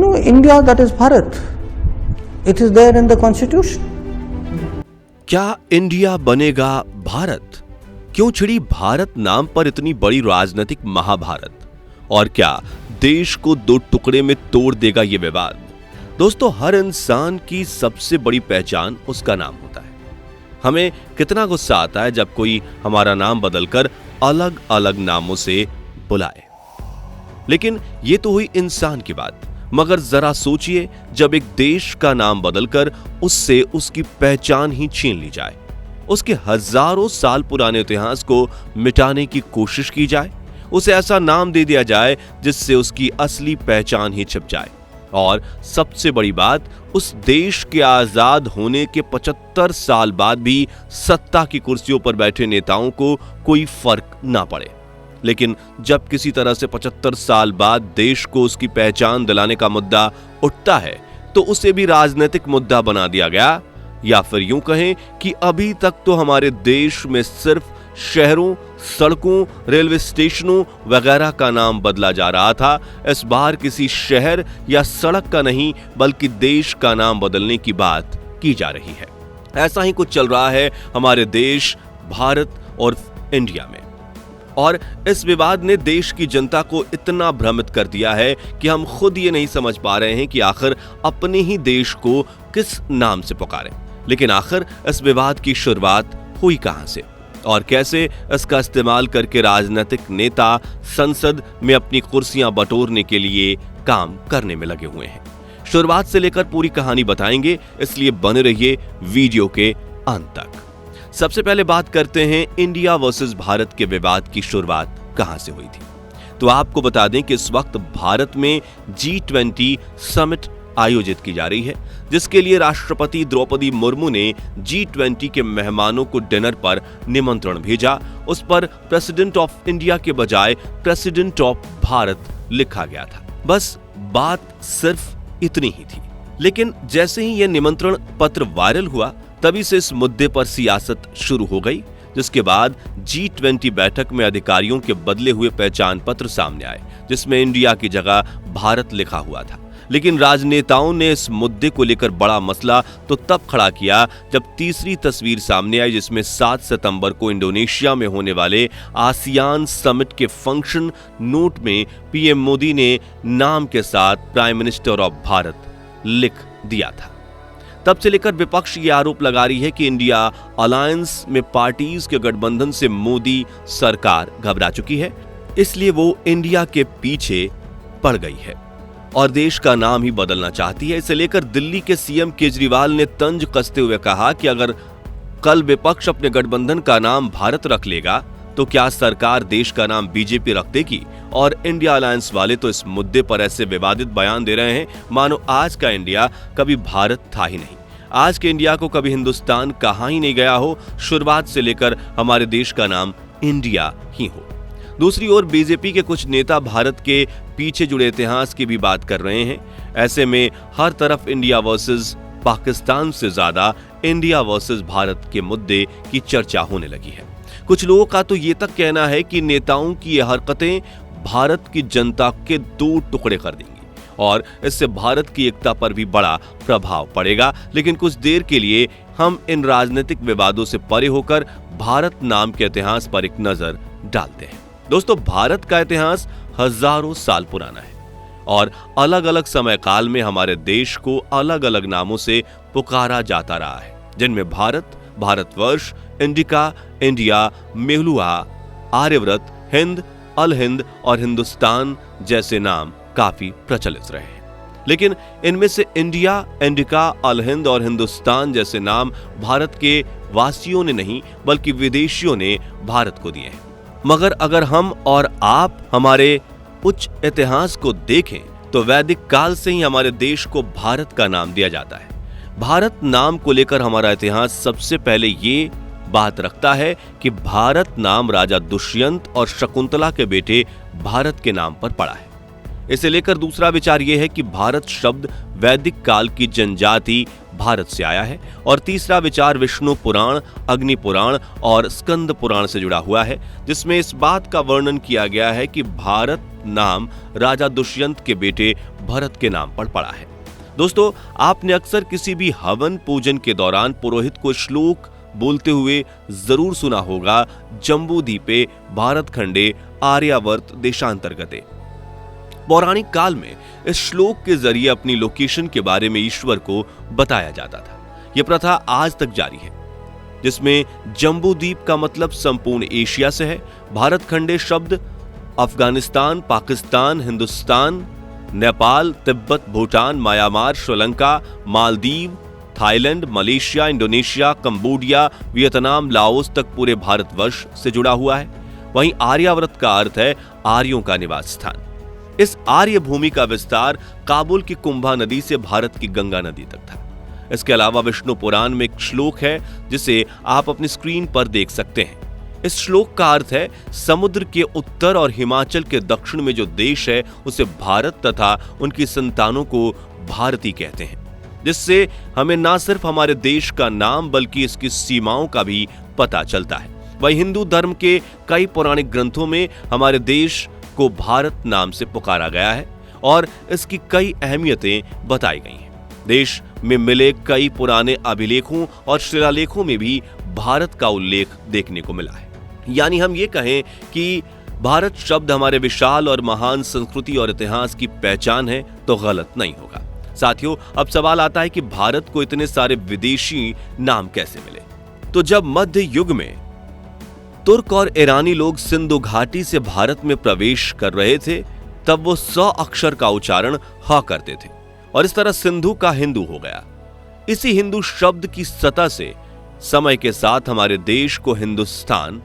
No, India, that is Bharat. It is there in the constitution. क्या India बनेगा भारत? क्यों छिड़ी भारत नाम पर इतनी बड़ी राजनीतिक महाभारत? और क्या देश को दो टुकड़े में तोड़ देगा ये विवाद? दोस्तों, हर इंसान की सबसे बड़ी पहचान उसका नाम होता है। हमें कितना गुस्सा आता है जब कोई हमारा नाम बदलकर अलग अलग नामों से बुलाए। लेकिन ये तो हुई इंसान की बात, मगर जरा सोचिए जब एक देश का नाम बदलकर उससे उसकी पहचान ही छीन ली जाए, उसके हजारों साल पुराने इतिहास को मिटाने की कोशिश की जाए, उसे ऐसा नाम दे दिया जाए जिससे उसकी असली पहचान ही छिप जाए, और सबसे बड़ी बात, उस देश के आजाद होने के 75 साल बाद भी सत्ता की कुर्सियों पर बैठे नेताओं को कोई फर्क ना पड़े। लेकिन जब किसी तरह से 75 साल बाद देश को उसकी पहचान दिलाने का मुद्दा उठता है तो उसे भी राजनीतिक मुद्दा बना दिया गया, या फिर यूं कहें कि अभी तक तो हमारे देश में सिर्फ शहरों, सड़कों, रेलवे स्टेशनों वगैरह का नाम बदला जा रहा था। इस बार किसी शहर या सड़क का नहीं बल्कि देश का नाम बदलने की बात की जा रही है। ऐसा ही कुछ चल रहा है हमारे देश भारत और इंडिया में, और इस विवाद ने देश की जनता को इतना भ्रमित कर दिया है कि हम खुद ये नहीं समझ पा रहे हैं कि आखिर अपने ही देश को किस नाम से पुकारें। लेकिन आखिर इस विवाद की शुरुआत हुई कहां से और कैसे इसका इस्तेमाल करके राजनीतिक नेता संसद में अपनी कुर्सियां बटोरने के लिए काम करने में लगे हुए हैं। शुरुआत से लेकर पूरी कहानी बताएंगे, इसलिए बने रहिए वीडियो के अंत तक। सबसे पहले बात करते हैं इंडिया वर्सेस भारत के विवाद की शुरुआत कहां से हुई थी। तो आपको बता दें कि इस वक्त भारत में G20 समिट आयोजित की जा रही है, जिसके लिए राष्ट्रपति द्रौपदी मुर्मू ने G20 के मेहमानों को डिनर पर निमंत्रण भेजा। उस पर प्रेसिडेंट ऑफ इंडिया के बजाय प्रेसिडेंट ऑफ भारत लिखा गया था। बस बात सिर्फ इतनी ही थी। लेकिन जैसे ही यह निमंत्रण पत्र वायरल हुआ, तभी से इस मुद्दे पर सियासत शुरू हो गई, जिसके बाद G20 बैठक में अधिकारियों के बदले हुए पहचान पत्र सामने आए, जिसमें इंडिया की जगह भारत लिखा हुआ था। लेकिन राजनेताओं ने इस मुद्दे को लेकर बड़ा मसला तो तब खड़ा किया जब तीसरी तस्वीर सामने आई, जिसमें 7 सितंबर को इंडोनेशिया में होने वाले आसियान समिट के फंक्शन नोट में पीएम मोदी ने नाम के साथ प्राइम मिनिस्टर ऑफ भारत लिख दिया था। तब से लेकर विपक्ष ये आरोप लगा रही है कि इंडिया अलायंस में पार्टीज के गठबंधन से मोदी सरकार घबरा चुकी है, इसलिए वो इंडिया के पीछे पड़ गई है और देश का नाम ही बदलना चाहती है। इसे लेकर दिल्ली के सीएम केजरीवाल ने तंज कसते हुए कहा कि अगर कल विपक्ष अपने गठबंधन का नाम भारत रख लेगा तो क्या सरकार देश का नाम बीजेपी रख देगी? और इंडिया अलायंस वाले तो इस मुद्दे पर ऐसे विवादित बयान दे रहे हैं मानो आज का इंडिया कभी भारत था ही नहीं, आज के इंडिया को कभी हिंदुस्तान कहा ही नहीं गया हो, शुरुआत से लेकर हमारे देश का नाम इंडिया ही हो। दूसरी ओर बीजेपी के कुछ नेता भारत के पीछे जुड़े इतिहास की भी बात कर रहे हैं। ऐसे में हर तरफ इंडिया वर्सेस पाकिस्तान से ज्यादा इंडिया वर्सेस भारत के मुद्दे की चर्चा होने लगी है। कुछ लोगों का तो ये तक कहना है कि नेताओं की ये हरकतें भारत की जनता के दो टुकड़े कर देंगी और इससे भारत की एकता पर भी बड़ा प्रभाव पड़ेगा। लेकिन कुछ देर के लिए हम इन राजनीतिक विवादों से परे होकर भारत नाम के इतिहास पर एक नजर डालते हैं। दोस्तों, भारत का इतिहास हजारों साल पुराना है और अलग अलग समय काल में हमारे देश को अलग अलग नामों से पुकारा जाता रहा है, जिनमें भारत, भारतवर्ष, इंडिका, इंडिया, मेहुलुआ, आर्यव्रत, हिंद, अल हिंद और हिंदुस्तान जैसे नाम काफी प्रचलित रहे हैं। लेकिन इनमें से इंडिया, इंडिका, अल हिंद और हिंदुस्तान जैसे नाम भारत के वासियों ने नहीं बल्कि विदेशियों ने भारत को दिए हैं। मगर अगर हम और आप हमारे उच्च इतिहास को देखें तो वैदिक काल से ही हमारे देश को भारत का नाम दिया जाता है। भारत नाम को लेकर हमारा इतिहास सबसे पहले ये बात रखता है कि भारत नाम राजा दुष्यंत और शकुंतला के बेटे भारत के नाम पर पड़ा है। इसे लेकर दूसरा विचार यह है कि भारत शब्द वैदिक काल की जनजाति भारत से आया है, और तीसरा विचार विष्णु पुराण, अग्नि पुराण और स्कंद पुराण से जुड़ा हुआ है, जिसमें इस बात का वर्णन किया गया है कि भारत नाम राजा दुष्यंत के बेटे भरत के नाम पर पड़ा है। दोस्तों, आपने अक्सर किसी भी हवन पूजन के दौरान पुरोहित को श्लोक बोलते हुए जरूर सुना होगा, जम्बूद्वीपे भारत खंडे आर्यावर्त देशांतर्गते। पौराणिक काल में इस श्लोक के जरिए अपनी लोकेशन के बारे में ईश्वर को बताया जाता था। यह प्रथा आज तक जारी है, जिसमें जम्बूद्वीप का मतलब संपूर्ण एशिया से है। भारत खंडे शब्द Afghanistan, Pakistan, Hindustan, Nepal, Tibet, Bhutan, Myanmar, Sri Lanka, Maldives, Thailand, Malaysia, Indonesia, Cambodia, Vietnam, Laos तक पूरे भारतवर्ष से जुड़ा हुआ है। वहीं आर्यावर्त का अर्थ है आर्यों का निवास स्थान। इस आर्य भूमि का विस्तार काबुल की कुंभा नदी से भारत की गंगा नदी तक था। इसके अलावा विष्णु पुराण में एक श्लोक है जिसे आप अपनी स्क्रीन पर देख सकते हैं। इस श्लोक का अर्थ है समुद्र के उत्तर और हिमाचल के दक्षिण में जो देश है उसे भारत तथा उनकी संतानों को भारती कहते हैं, जिससे हमें न सिर्फ हमारे देश का नाम बल्कि इसकी सीमाओं का भी पता चलता है। वहीं हिंदू धर्म के कई पौराणिक ग्रंथों में हमारे देश को भारत नाम से पुकारा गया है और इसकी कई अहमियतें बताई गई हैं। देश में मिले कई पुराने अभिलेखों और शिलालेखों में भी भारत का उल्लेख देखने को मिला है। यानी हम ये कहें कि भारत शब्द हमारे विशाल और महान संस्कृति और इतिहास की पहचान है तो गलत नहीं होगा। साथियों, अब सवाल आता है कि भारत को इतने सारे विदेशी नाम कैसे मिले? तो जब मध्य युग में तुर्क और ईरानी लोग सिंधु घाटी से भारत में प्रवेश कर रहे थे, तब वो 100 अक्षर का उच्चारण ह करते थे और इस तरह सिंधु का हिंदू हो गया। इसी हिंदू शब्द की सतह से समय के साथ हमारे देश को हिंदुस्तान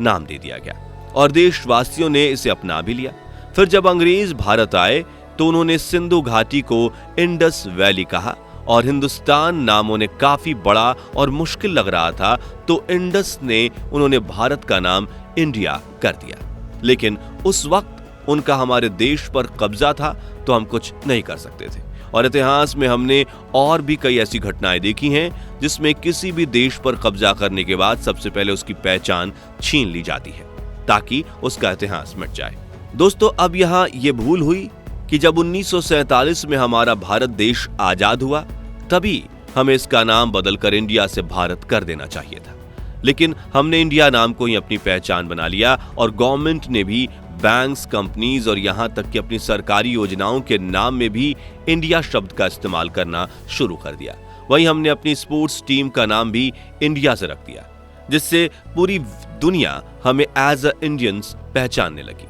नाम दे दिया गया और देशवासियों ने इसे अपना भी लिया। फिर जब अंग्रेज भारत आए तो उन्होंने सिंधु घाटी को इंडस वैली कहा और हिंदुस्तान नाम उन्हें काफी बड़ा और मुश्किल लग रहा था, तो इंडस ने उन्होंने भारत का नाम इंडिया कर दिया। लेकिन उस वक्त उनका हमारे देश पर कब्जा था तो हम कुछ नहीं कर सकते थे और इतिहास में हमने और भी कई ऐसी घटनाएं देखी हैं जिसमें किसी भी देश पर कब्जा करने के बाद सबसे पहले उसकी पहचान छीन ली जाती है ताकि उसका इतिहास मिट जाए। दोस्तों, अब यहाँ ये भूल हुई कि जब 1947 में हमारा भारत देश आजाद हुआ तभी हमें इसका नाम बदलकर इंडिया से भारत कर देना चाहिए था। लेकिन हमने इंडिया नाम को ही अपनी पहचान बना लिया और गवर्नमेंट ने भी बैंक्स, कंपनीज और यहां तक कि अपनी सरकारी योजनाओं के नाम में भी इंडिया शब्द का इस्तेमाल करना शुरू कर दिया। वहीं हमने अपनी स्पोर्ट्स टीम का नाम भी इंडिया से रख दिया, जिससे पूरी दुनिया हमें एज अ इंडियंस पहचानने लगी।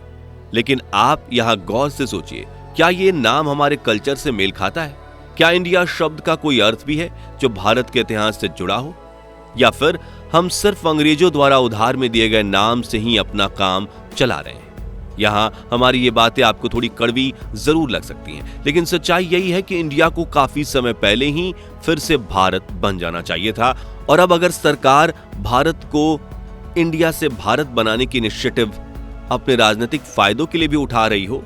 लेकिन आप यहां गौर से सोचिए, क्या ये नाम हमारे कल्चर से मेल खाता है? क्या इंडिया शब्द का कोई अर्थ भी है जो भारत के इतिहास से जुड़ा हो, या फिर हम सिर्फ अंग्रेजों द्वारा उधार में दिए गए नाम से ही अपना काम चला रहे हैं? यहां हमारी ये बातें आपको थोड़ी कड़वी जरूर लग सकती हैं, लेकिन सच्चाई यही है कि इंडिया को काफी समय पहले ही फिर से भारत बन जाना चाहिए था। और अब अगर सरकार भारत को इंडिया से भारत बनाने की इनिशिएटिव अपने राजनीतिक फायदों के लिए भी उठा रही हो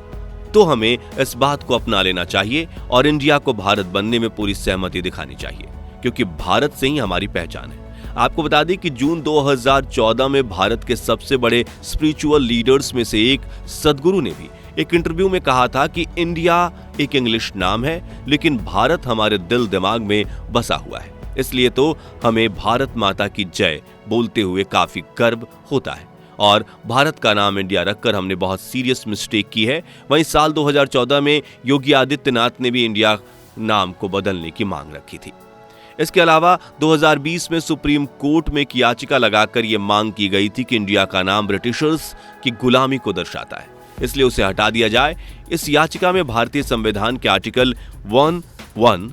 तो हमें इस बात को अपना लेना चाहिए और इंडिया को भारत बनने में पूरी सहमति दिखानी चाहिए, क्योंकि भारत से ही हमारी पहचान है। आपको बता दें कि जून 2014 में भारत के सबसे बड़े स्पिरिचुअल लीडर्स में से एक सदगुरु ने भी एक इंटरव्यू में कहा था कि इंडिया एक इंग्लिश नाम है, लेकिन भारत हमारे दिल दिमाग में बसा हुआ है। इसलिए तो हमें भारत माता की जय बोलते हुए काफी गर्व होता है और भारत का नाम इंडिया रखकर हमने बहुत सीरियस मिस्टेक की है। वहीं साल 2014 में योगी आदित्यनाथ ने भी इंडिया नाम को बदलने की मांग रखी थी। इसके अलावा 2020 में सुप्रीम कोर्ट में एक याचिका लगाकर यह मांग की गई थी कि इंडिया का नाम ब्रिटिशर्स की गुलामी को दर्शाता है, इसलिए उसे हटा दिया जाए। इस याचिका में भारतीय संविधान के आर्टिकल 1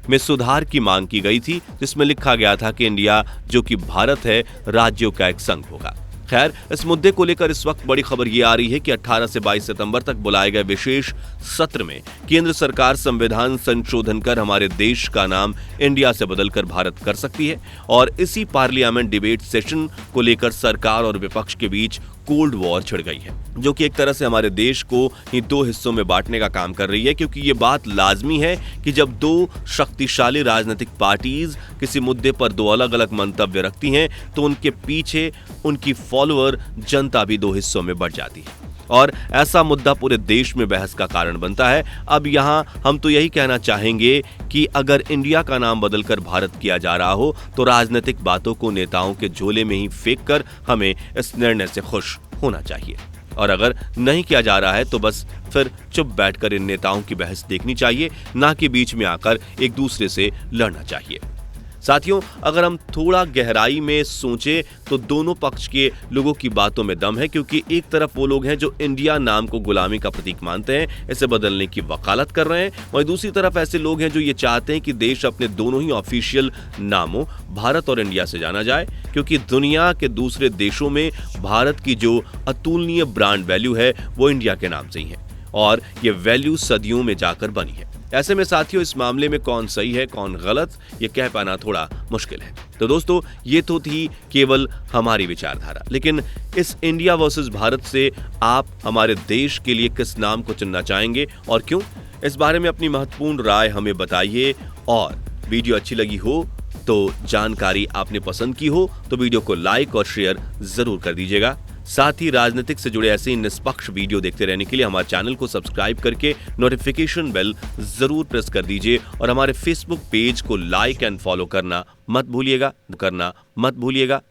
में सुधार की मांग की गई थी, जिसमें लिखा गया था कि इंडिया जो कि भारत है, राज्यों का एक संघ होगा। खैर, इस मुद्दे को लेकर इस वक्त बड़ी खबर ये आ रही है कि 18 से 22 सितंबर तक बुलाए गए विशेष सत्र में केंद्र सरकार संविधान संशोधन कर हमारे देश का नाम इंडिया से बदलकर भारत कर सकती है और इसी पार्लियामेंट डिबेट सेशन को लेकर सरकार और विपक्ष के बीच कोल्ड वॉर छिड़ गई है, जो कि एक तरह से हमारे देश को ही दो हिस्सों में बांटने का काम कर रही है, क्योंकि ये बात लाजमी है कि जब दो शक्तिशाली राजनीतिक पार्टीज किसी मुद्दे पर दो अलग अलग मंतव्य रखती हैं तो उनके पीछे उनकी फॉलोअर जनता भी दो हिस्सों में बढ़ जाती है। और ऐसा मुद्दा पूरे देश में बहस का कारण बनता है। अब यहाँ हम तो यही कहना चाहेंगे कि अगर इंडिया का नाम बदलकर भारत किया जा रहा हो तो राजनीतिक बातों को नेताओं के झोले में ही फेंक कर हमें इस निर्णय से खुश होना चाहिए, और अगर नहीं किया जा रहा है तो बस फिर चुप बैठकर इन नेताओं की बहस देखनी चाहिए, ना कि बीच में आकर एक दूसरे से लड़ना चाहिए। साथियों, अगर हम थोड़ा गहराई में सोचें तो दोनों पक्ष के लोगों की बातों में दम है, क्योंकि एक तरफ वो लोग हैं जो इंडिया नाम को गुलामी का प्रतीक मानते हैं, इसे बदलने की वकालत कर रहे हैं, और दूसरी तरफ ऐसे लोग हैं जो ये चाहते हैं कि देश अपने दोनों ही ऑफिशियल नामों भारत और इंडिया से जाना जाए, क्योंकि दुनिया के दूसरे देशों में भारत की जो अतुलनीय ब्रांड वैल्यू है वो इंडिया के नाम से ही है, और ये वैल्यू सदियों में जाकर बनी है। ऐसे में साथियों, इस मामले में कौन सही है कौन गलत, ये कह पाना थोड़ा मुश्किल है। तो दोस्तों, ये तो थी केवल हमारी विचारधारा, लेकिन इस इंडिया वर्सेस भारत से आप हमारे देश के लिए किस नाम को चुनना चाहेंगे और क्यों? इस बारे में अपनी महत्वपूर्ण राय हमें बताइए, और वीडियो अच्छी लगी हो तो, जानकारी आपने पसंद की हो तो वीडियो को लाइक और शेयर जरूर कर दीजिएगा। साथ ही राजनीतिक से जुड़े ऐसे ही निष्पक्ष वीडियो देखते रहने के लिए हमारे चैनल को सब्सक्राइब करके नोटिफिकेशन बेल जरूर प्रेस कर दीजिए, और हमारे फेसबुक पेज को लाइक एंड फॉलो करना मत भूलिएगा।